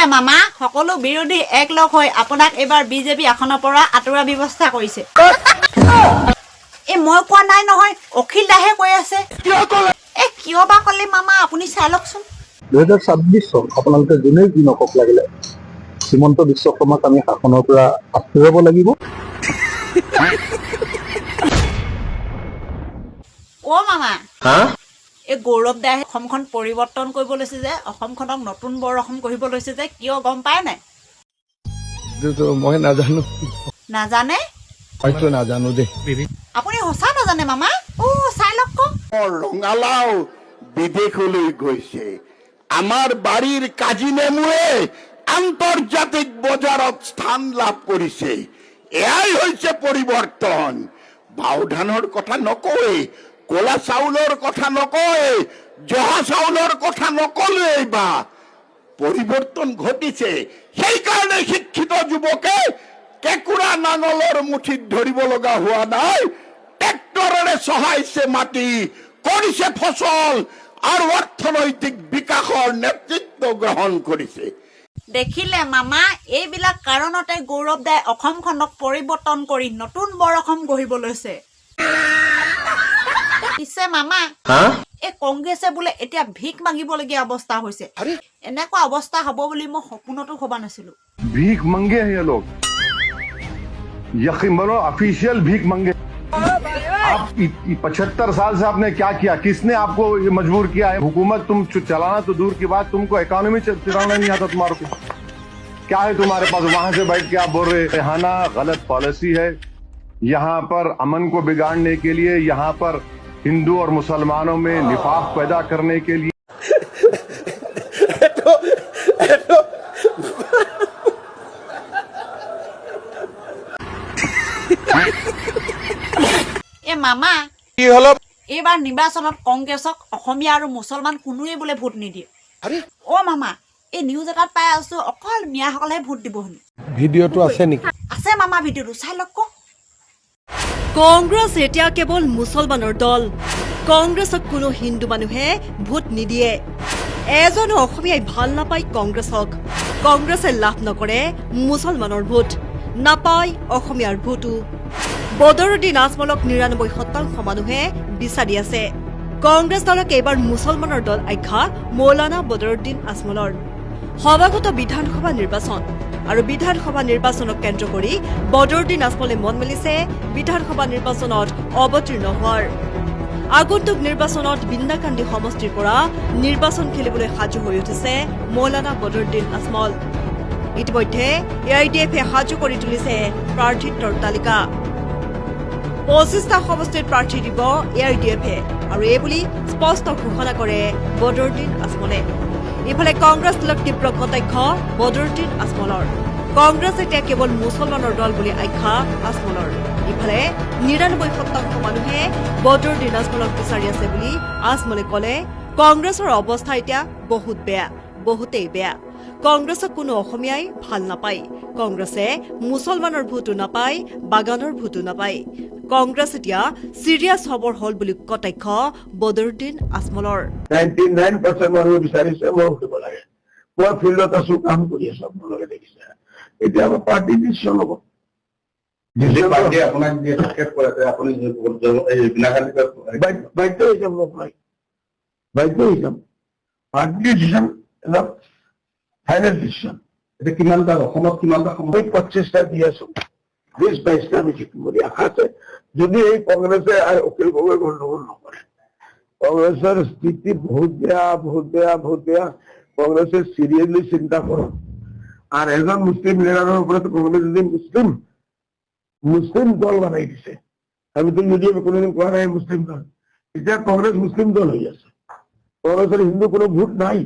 দেখিলে মামা সকলো বিৰোধী একলগ হৈ আপোনাক এবাৰ বিজেপি আসনৰ পৰা আঁতৰোৱাৰ ব্যৱস্থা কৰিছে এ মই কোৱা নাই নহয় অখিল দাহে কৈ আছে এ কিয় বা ক'লে মামা আপুনি চাই লওকচোন 2026 চন আপোনালোকে যোনেই যি নকওক লাগিলে শ্ৰীমন্ত বিশ্ব শৰ্মাক আমি শাসনৰ পৰা আঁতৰাব লাগিব অ মামা এই গৌৰৱ দায়ে অসমখন পৰিৱৰ্তন কৰিব লৈছে যে অসমখনক নতুন বৰ অসম কৰিব লৈছে যে কিয় গম পায় নাই মই নাজানো নাজানে হয়তো নাজানো দেই আপুনি সঁচা নাজানে মামা অ চাই লওক ৰঙালাও বিদেশলৈ গৈছে আমাৰ বাৰীৰ কাজি নেমুৱে আন্তৰ্জাতিক বজাৰত স্থান লাভ কৰিছে এয়াই হৈছে পৰিৱৰ্তন বাও ধানৰ কথা নকয় কলা চাউলৰ কথা নকয় জহা চাউলৰ কথা নকলে বা পৰিৱৰ্তন ঘটিছে সেইকাৰণে শিক্ষিত যুৱকে কেঁকুৰা নাঙলৰ মুঠিত ধৰিব লগা হোৱা নাই ট্ৰেক্টৰেৰে চহাইছে মাটি কৰিছে ফচল আৰু অৰ্থনৈতিক বিকাশৰ নেতৃত্ব গ্ৰহণ কৰিছে দেখিলে মামা এইবিলাক কাৰণতে গৌৰৱ দাই অসমখনক পৰিৱৰ্তন কৰি নতুন বৰ অসম গঢ়িব লৈছে পিছে মামা এই কংগ্ৰেছে বোলে এতিয়া ভিক মাগিবলগীয়া অৱস্থা হৈছে এনেকুৱা অৱস্থা হ'ব বুলি মই সপোনতো ভবা নাছিলো भीख मंगे हैं ये लोग यकीन मानो ऑफिशियल भीख मंगे आप 75 साल से आपने क्या किया किसने आपको ये मजबूर किया है हुकूमत तुम चलाना तो दूर की बात तुमको इकोनॉमी चलाना नहीं आता तुम्हारे को क्या है तुम्हारे पास वहां से बैठ के आप बोल रहे रिहाना गलत पॉलिसी है यहाँ पर अमन को बिगाड़ने के लिए यहाँ पर हिंदू और मुसलमानों में निफाक पैदा करने के लिए এ মামা কি হলো এইবাৰ নিৰ্বাচনত কংগ্ৰেছক অসমীয়া আৰু মুছলমান কোনোৱে বোলে ভোট নিদিয়ে অ মামা এই নিউজ এটাত পাই আছো অকল মিয়াসকলেহে ভোট দিব হেনো ভিডিঅ'টো আছে নেকি আছে মামা ভিডিঅ'টো চাই লওক কংগ্ৰেছ এতিয়া কেৱল মুছলমানৰ দল কংগ্ৰেছক কোনো হিন্দু মানুহে ভোট নিদিয়ে এজনো অসমীয়াই ভাল নাপায় কংগ্ৰেছক কংগ্ৰেছে লাভ নকৰে মুছলমানৰ ভোট নাপায় অসমীয়াৰ ভোটো বদৰুদ্দিন আজমলক ৯৯% মানুহে বিচাৰি আছে কংগ্ৰেছ দলক এইবাৰ মুছলমানৰ দল আখ্যা মৌলানা বদৰুদ্দিন আজমলৰ সভাগত বিধানসভা নিৰ্বাচন আৰু বিধানসভা নিৰ্বাচনক কেন্দ্ৰ কৰি বদৰুদ্দিন আজমলে মন মেলিছে বিধানসভা নিৰ্বাচনত অৱতীৰ্ণ হোৱাৰ আগন্তুক নিৰ্বাচনত বিন্দাকান্দি সমষ্টিৰ পৰা নিৰ্বাচন খেলিবলৈ সাজু হৈ উঠিছে মৌলানা বদৰুদ্দিন আজমল ইতিমধ্যে এআইডিএফে সাজু কৰি তুলিছে প্ৰাৰ্থীৰ তালিকা 25টা সমষ্টিৰ প্ৰাৰ্থী দিব এআইডিএফে আৰু এই বুলি স্পষ্ট ঘোষণা কৰে বদৰুদ্দিন আজমলে ইফালে কংগ্ৰেছ দলক তীব্ৰ কটাক্ষ বদৰুদ্দিন আজমলৰ কংগ্ৰেছ এতিয়া কেৱল মুছলমানৰ দল বুলি আখ্যা আজমলৰ ইফালে ৯৯% মানুহে বদৰুদ্দিন আজমলক বিচাৰি আছে বুলি আজমলে ক'লে কংগ্ৰেছৰ অৱস্থা এতিয়া বহুত বেয়া বহুতেই বেয়া কংগ্ৰেছক কোনো অসমীয়াই ভাল নাপায় কংগ্ৰেছে মুছলমানৰ ভোটো নাপায় বাগানৰ ভোটো নাপায় কংগ্ৰেছ এতিয়া চিৰিয়াছ খবৰ হল বুলি কটাক্ষ বদৰুদ্দিন আজমলৰ 99% মানুহ বিচাৰিছে মই উঠিব লাগে মই ফিল্ডত আছো কাম কৰি আছো আপোনালোকে দেখিছে এতিয়া আমাৰ পাৰ্টি ডিচিশ্যন হ'ব যে পাৰ্টি আপোনাক দিয়ে টিকেট কৰাতে আপুনি এই বিনাকান্দিত বাধ্য হৈ যাব আপোনাক বাধ্য হৈ যাম পাৰ্টি ডিচিশ্যন এটা ফাইনেল ডিচিশ্যন এটা কিমানটা অসমত কিমানটা সময় 25টা দি আছো 20-22টা আমি জিকিম বুলি আশা আছে যদি এই কংগ্ৰেছে অখিল গগৈ গণ্ডগোল নকৰে কংগ্ৰেছৰ স্থিতি বহুত বেয়া বহুত বেয়া বহুত বেয়া কংগ্ৰেছে চিৰিয়াছলি চিন্তা কৰক আর এজন মুসলিম লিডারের উপরে কংগ্রেস যদি মুসলিম দল বানাই দিছে আমি তো ইউডিএফ কোনোদিন কোয়া নাই মুসলিম দল এটা কংগ্রেস মুসলিম দল হয়ে আছে কংগ্রেসের হিন্দু কোনো ভোট নাই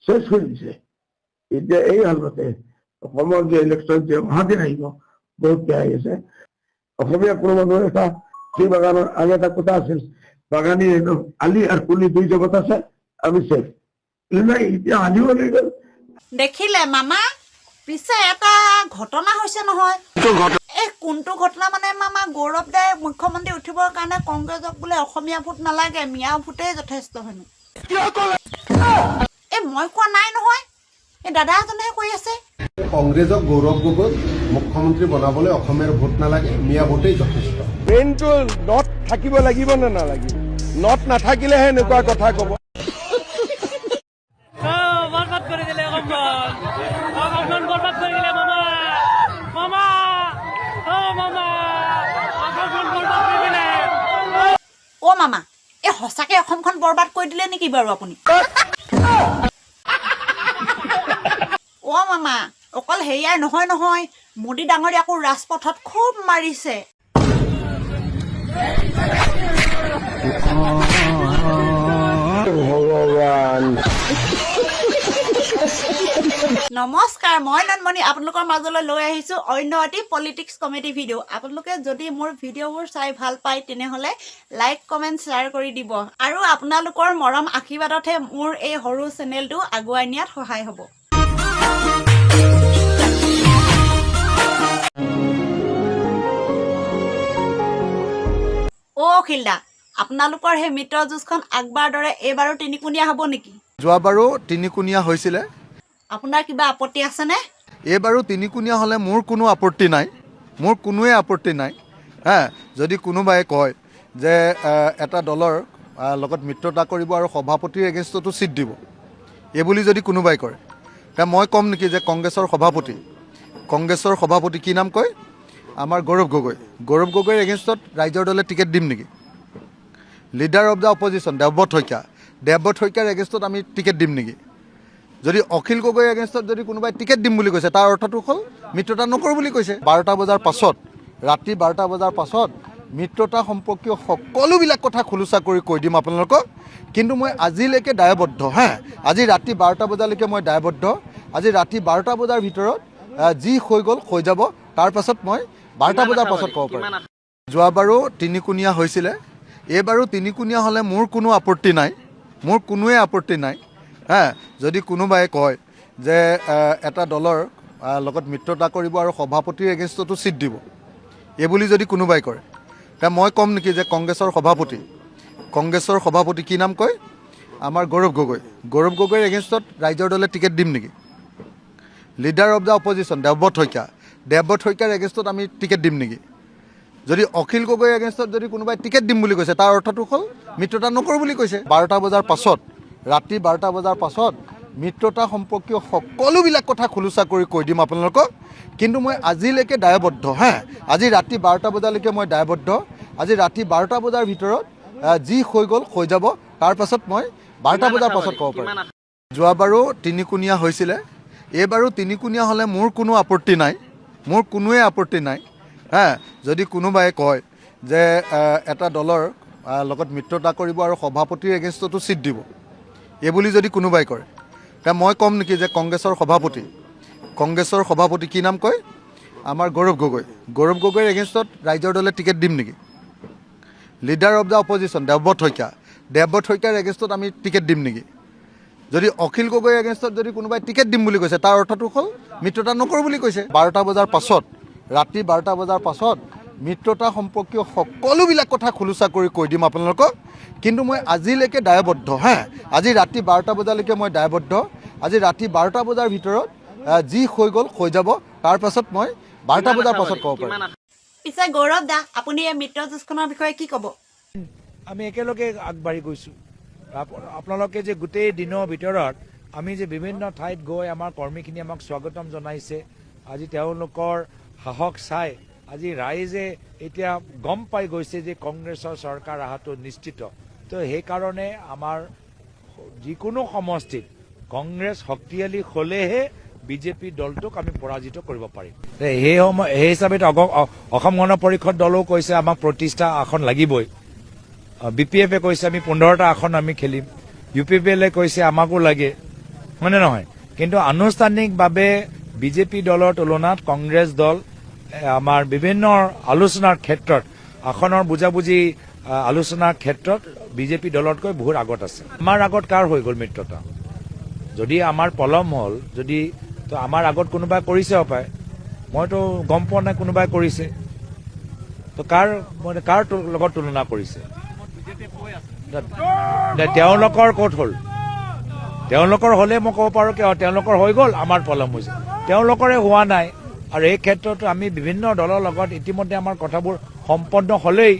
শেষ করে দিছে এতিয়া এই হালতে অসমৰ যে ইলেকশন যে অহাদিন আহিব বহুত বেয়া হৈ আছে অসমীয়া কোনো মানুহৰ এটা সেই বাগানৰ আগে এটা কথা আছিল বাগানী আলি আর কুলি দুই জগত আছে আমি শেষ নাই এতিয়া আলিও লৈ গ'ল দেখিলে মামা পিছে এটা ঘটনা হৈছে নহয় এই কোনটো ঘটনা মানে মামা গৌৰৱ দাই মুখ্যমন্ত্ৰী উঠিবৰ কাৰণে কংগ্ৰেছক বোলে অসমীয়া ভোট নালাগে মিয়া ভোটেই যথেষ্ট হেনো এই মই কোৱা নাই নহয় এই দাদা এজনেহে কৈ আছে। কংগ্ৰেছক গৌৰৱ গগৈ মুখ্যমন্ত্ৰী বনাবলৈ অসমৰ ভোট নালাগে, মিয়া ভোটেই যথেষ্ট। ব্ৰেইনটো নট থাকিব লাগিব নে নালাগিব? নট নাথাকিলেহে এনেকুৱা কথা ক'ব। বরবাদ করে দিলে অসমখন বরবাদ করে দিলে মামা মামা ও মামা অসমখন বরবাদ করে দিলে। অ' মামা, এই সঁচাকে অসমখন বৰবাদ কৰি দিলে নেকি বাৰু আপুনি? অ' মামা, অকল হেৰিয়াৰ নহয়, মোদী ডাঙৰীয়াকো ৰাজপথত খুব মাৰিছে। নমস্কাৰ, মই নন্মণি আপোনালোকৰ মাজলৈ লৈ আহিছো অন্য এটি পলিটিক্স কমেডি ভিডিঅ'। আপোনালোকে যদি মোৰ ভিডিঅ'বোৰ চাই ভাল পায় তেনেহ'লে লাইক কমেণ্ট শ্বেয়াৰ কৰি দিব আৰু আপোনালোকৰ মৰম আশীৰ্বাদতহে মোৰ এই সৰু চেনেলটো আগুৱাই নিয়াত সহায় হ'ব। অ' অখিলদা, আপোনালোকৰ সেই মিত্ৰ যুঁজখন আগবাৰ দৰে এইবাৰো তিনিকুণীয়া হ'ব নেকি? যোৱাবাৰো তিনিকুণীয়া হৈছিলে। আপোনাৰ কিবা আপত্তি আছেনে? এইবাৰো তিনিকুণীয়া হ'লে মোৰ কোনো আপত্তি নাই, মোৰ কোনোৱে আপত্তি নাই। যদি কোনোবাই কয় যে এটা দলৰ লগত মিত্ৰতা কৰিব আৰু সভাপতিৰ এগেইনষ্টতো ছিট দিব, এইবুলি যদি কোনোবাই কৰে, মই ক'ম নেকি যে কংগ্ৰেছৰ সভাপতি কি নাম কয়? আমাৰ গৌৰৱ গগৈৰ এগেইনষ্টত ৰাইজৰ দলে টিকেট দিম নেকি? Leader of the opposition Debabrata শইকীয়াৰ এগেইনষ্টত আমি টিকেট দিম নেকি? যদি অখিল গগৈৰ এগেইনষ্টত যদি কোনোবাই টিকেট দিম বুলি কৈছে, তাৰ অৰ্থটো হ'ল মিত্ৰতা নকৰোঁ বুলি কৈছে। 12টা বজাৰ পাছত, ৰাতি 12টা বজাৰ পাছত মিত্ৰতা সম্পৰ্কীয় সকলোবিলাক কথা খোলোচা কৰি কৈ দিম আপোনালোকক। কিন্তু মই আজিলৈকে দায়বদ্ধ, আজি ৰাতি 12টা বজালৈকে মই দায়বদ্ধ। আজি ৰাতি 12টা বজাৰ ভিতৰত যি হৈ গ'ল হৈ যাব, তাৰ পাছত মই 12টা বজাৰ পাছত ক'ব পাৰিম। যোৱাবাৰো তিনিকুণীয়া হৈছিলে, এইবাৰো তিনিকুণীয়া হ'লে মোৰ কোনো আপত্তি নাই, মোৰ কোনোৱে আপত্তি নাই। যদি কোনোবাই কয় যে এটা দলৰ লগত মিত্ৰতা কৰিব আৰু সভাপতিৰ এগেইনষ্টতো ছিট দিব, এইবুলি যদি কোনোবাই কৰে, মই ক'ম নেকি যে কংগ্ৰেছৰ সভাপতি কি নাম কয়? আমাৰ গৌৰৱ গগৈৰ এগেইনষ্টত ৰাইজৰ দলে টিকেট দিম নেকি? Leader of the opposition Debabrata শইকীয়াৰ এগেইনষ্টত আমি টিকেট দিম নেকি? যদি অখিল গগৈৰ এগেইনষ্টত যদি কোনোবাই টিকেট দিম বুলি কৈছে, তাৰ অৰ্থটো হ'ল মিত্ৰতা নকৰোঁ বুলি কৈছে। 12টা বজাৰ পাছত, ৰাতি 12টা বজাৰ পাছত মিত্ৰতা সম্পৰ্কীয় সকলোবিলাক কথা খোলোচা কৰি কৈ দিম আপোনালোকক। কিন্তু মই আজিলৈকে দায়বদ্ধ, আজি ৰাতি 12টা বজালৈকে মই দায়বদ্ধ। আজি ৰাতি 12টা বজাৰ ভিতৰত যি হৈ গ'ল হৈ যাব, তাৰ পাছত মই 12টা বজাৰ পাছত ক'ব পাৰিম। যোৱাবাৰো তিনিকুণীয়া হৈছিলে, এইবাৰো তিনিকুণীয়া হ'লে মোৰ কোনো আপত্তি নাই, মোৰ কোনোৱে আপত্তি নাই। যদি কোনোবাই কয় যে এটা দলৰ লগত মিত্ৰতা কৰিব আৰু সভাপতিৰ এগেইনষ্টতো ছিট দিব, এইবুলি যদি কোনোবাই কৰে, মই ক'ম নেকি যে কংগ্ৰেছৰ সভাপতি কি নাম কয়? আমাৰ গৌৰৱ গগৈৰ এগেইনষ্টত ৰাইজৰ দলে টিকেট দিম নেকি? Leader of the opposition Debabrata শইকীয়াৰ এগেইনষ্টত আমি টিকেট দিম নেকি? যদি অখিল গগৈৰ এগেইনষ্টত যদি কোনোবাই টিকেট দিম বুলি কৈছে, তাৰ অৰ্থটো হ'ল মিত্ৰতা নকৰোঁ বুলি কৈছে। 12টা বজাৰ পাছত, ৰাতি 12টা বজাৰ পাছত মিত্ৰতা সম্পৰ্কীয় সকলোবিলাক কথা খোলোচা কৰি কৈ দিম আপোনালোকক। কিন্তু মই আজিলৈকে দায়বদ্ধ, আজি ৰাতি 12টা বজালৈকে মই দায়বদ্ধ। আজি ৰাতি 12টা বজাৰ ভিতৰত যি হৈ গ'ল হৈ যাব, তাৰ পাছত মই 12টা বজাৰ পাছত ক'ব পাৰিম। পিছে গৌৰৱ দা, আপুনি এই মিত্ৰ যুঁজখনৰ বিষয়ে কি ক'ব? আমি একেলগে আগবাঢ়ি গৈছোঁ। আপোনালোকে যে গোটেই দিনৰ ভিতৰত আমি যে বিভিন্ন ঠাইত গৈ আমাৰ কৰ্মীখিনি আমাক স্বাগতম জনাইছে, আজি তেওঁলোকৰ সাহস চাই আজি ৰাইজে এতিয়া গম পাই গৈছে যে কংগ্ৰেছৰ চৰকাৰ অহাটো নিশ্চিত। তো সেইকাৰণে আমাৰ যিকোনো সমষ্টিত কংগ্ৰেছ শক্তিশালী হ'লেহে বিজেপি দলটোক আমি পৰাজিত কৰিব পাৰিম। সেই হিচাপে অসম গণ পৰিষদ দলেও কৈছে আমাক প্ৰতিষ্ঠা আসন লাগিবই। BPF-এ কৈছে আমি 15টা আসন আমি খেলিম। UPPL-এ কৈছে আমাকো লাগে, হয়নে নহয়? কিন্তু আনুষ্ঠানিকভাৱে বিজেপি দলৰ তুলনাত কংগ্ৰেছ দল আমাৰ বিভিন্ন আলোচনাৰ ক্ষেত্ৰত, আসনৰ বুজাবুজি আলোচনাৰ ক্ষেত্ৰত বিজেপি দলতকৈ বহুত আগত আছে। আমাৰ আগত কাৰ হৈ গ'ল মিত্ৰতা? যদি আমাৰ পলম হ'ল, যদি তো আমাৰ আগত কোনোবাই কৰিছে হপায়, মইতো গম পোৱা নাই কোনোবাই কৰিছে। তো কাৰ লগত তুলনা কৰিছে? তেওঁলোকৰ ক'ত হ'ল? তেওঁলোকৰ হ'লে মই ক'ব পাৰোঁ কিয় তেওঁলোকৰ হৈ গ'ল, আমাৰ পলম হৈছে। তেওঁলোকৰে হোৱা নাই, আৰু এই ক্ষেত্ৰতো আমি বিভিন্ন দলৰ লগত ইতিমধ্যে আমাৰ কথাবোৰ সম্পন্ন হ'লেই।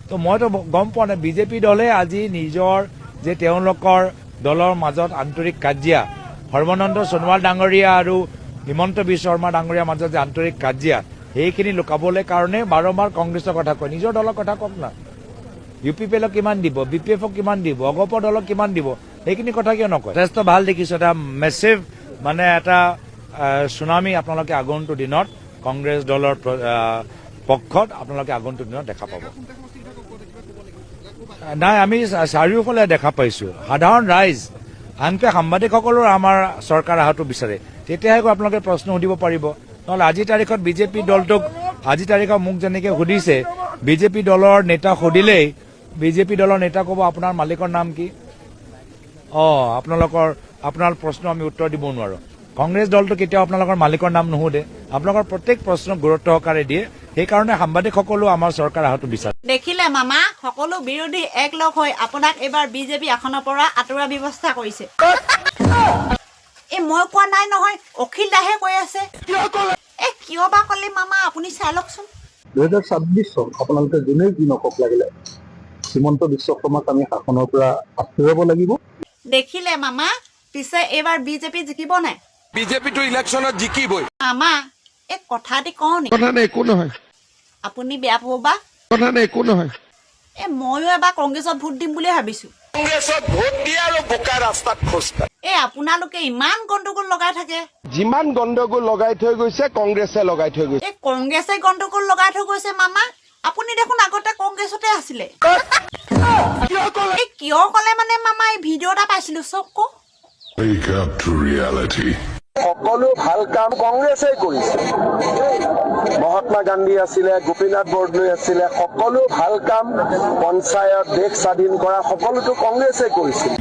তো মইতো গম পোৱা নাই বিজেপি দলে আজি নিজৰ যে তেওঁলোকৰ দলৰ মাজত আন্তৰিক কাজিয়া, সৰ্বানন্দ সোণোৱাল ডাঙৰীয়া আৰু হিমন্ত বিশ্ব শৰ্মা ডাঙৰীয়াৰ মাজত যে আন্তৰিক কাজিয়া, সেইখিনি লুকাবলৈ কাৰণে বাৰম্বাৰ কংগ্ৰেছৰ কথা কয়। নিজৰ দলৰ কথা কওক না, ইউ পি পি এলক কিমান দিব, বি পি এফক কিমান দিব, অগপ দলক কিমান দিব, সেইখিনি কথা কিয় নকয়? যথেষ্ট ভাল দেখিছোঁ, এটা মেচিভ মানে এটা চুনামি আপোনালোকে আগন্তুক দিনত কংগ্ৰেছ দলৰ পক্ষত আপোনালোকে আগন্তুক দিনত দেখা পাব। নাই, আমি চাৰিওফালে দেখা পাইছোঁ সাধাৰণ ৰাইজ, আনকি সাংবাদিকসকলেও আমাৰ চৰকাৰ অহাটো বিচাৰে, তেতিয়াহে আপোনালোকে প্ৰশ্ন সুধিব পাৰিব। নহ'লে আজিৰ তাৰিখত বিজেপি দলটোক আজিৰ তাৰিখত মোক যেনেকৈ সুধিছে, বিজেপি দলৰ নেতা সুধিলেই বিজেপি দলৰ নেতা ক'ব আপোনাৰ মালিকৰ নাম কি? আপোনাৰ প্ৰশ্ন আমি উত্তৰ দিব নোৱাৰোঁ। কংগ্ৰেছ দলটো কেতিয়াও আপোনালোকৰ মালিকৰ নাম নুসুধে, আপোনালোকৰ প্ৰত্যেক প্ৰশ্ন গুৰুত্ব সহকাৰে দিয়ে। সেইকাৰণে সাংবাদিকসকলেও আমাৰ চৰকাৰ অহাটো বিচাৰে। দেখিলে মামা, সকলো বিৰোধী একলগ হৈ আপোনাক এইবাৰ বিজেপি আসনৰ পৰা আঁতৰোৱাৰ ব্যৱস্থা কৰিছে। মই কোৱা নাই নহয়, অখিল দাসে কৈ আছে। কিয় বা ক'লে মামা, আপুনি চাই লওকচোন। 2026 চন আপোনালোকে যোনেই যি নকওক লাগিলে হিমন্ত বিশ্ব শৰ্মাক আমি শাসনৰ পৰা আঁতৰাব লাগিব। দেখিলে মামা, পিছে এইবাৰ বিজেপি জিকিব নাই? বিজেপিটো ইলেকশ্যনত জিকিবই। মামা, এই কথা এটি কওঁ নেকি? কথা নাই, একো নহয়। আপুনি বেয়া পাব বা? কথা নাই, একো নহয়। ময়ো এবাৰ কংগ্ৰেছত ভোট দিম বুলি ভাবিছো। কংগ্ৰেছত ভোট দিয়ে আৰু বোকা ৰাস্তাত খোজকাঢ়ে। আপোনালোকে ইমান গণ্ডগোল লগাই থাকে। যিমান গণ্ডগোল লগাই থৈ গৈছে কংগ্ৰেছে লগাই থৈ গৈছে। কংগ্ৰেছে গণ্ডগোল লগাই থৈ গৈছে মামা। আপুনি দেখোন আগতে কংগ্ৰেছতে আছিলে। কিয় ক'লে মানে মামা, এই ভিডিঅ' এটা পাইছিলো, চব কওক। সকলো ভাল কাম কংগ্ৰেছে কৰিছে। মহাত্মা গান্ধী আছিলে, গোপীনাথ বৰদলৈ আছিলে, সকলো ভাল কাম পঞ্চায়ত, দেশ স্বাধীন কৰা সকলোটো কংগ্ৰেছে কৰিছিল।